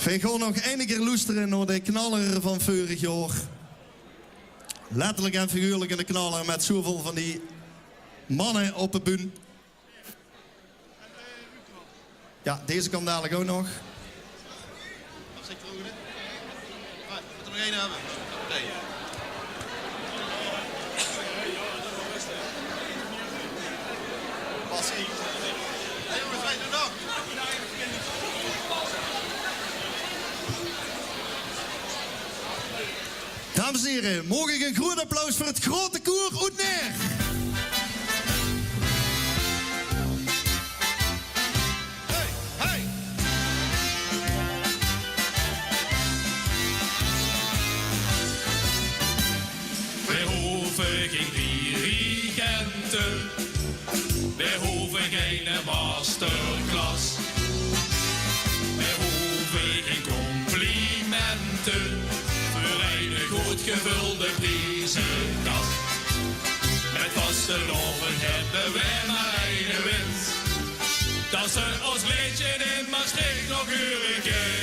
We gaan nog één keer luisteren naar de knaller van vorig jaar. Letterlijk en figuurlijk in de knaller met zoveel van die mannen op de bühne. Ja, deze kan dadelijk ook nog. Mag ik er ook in? Moet er nog één hebben? Nee. Passie. Hé jongens, wij doen nog. Dames en heren, mogen ik een groot applaus voor het grote koor Oetner. Hey, hey. We hoeven geen dirigenten, we hoeven geen masterclass. We hoeven geen complimenten, voor een goed gevulde prijzenkast. Met vaste loven hebben wij maar één winst, dat ze ons liedje in Maastricht nog een keer.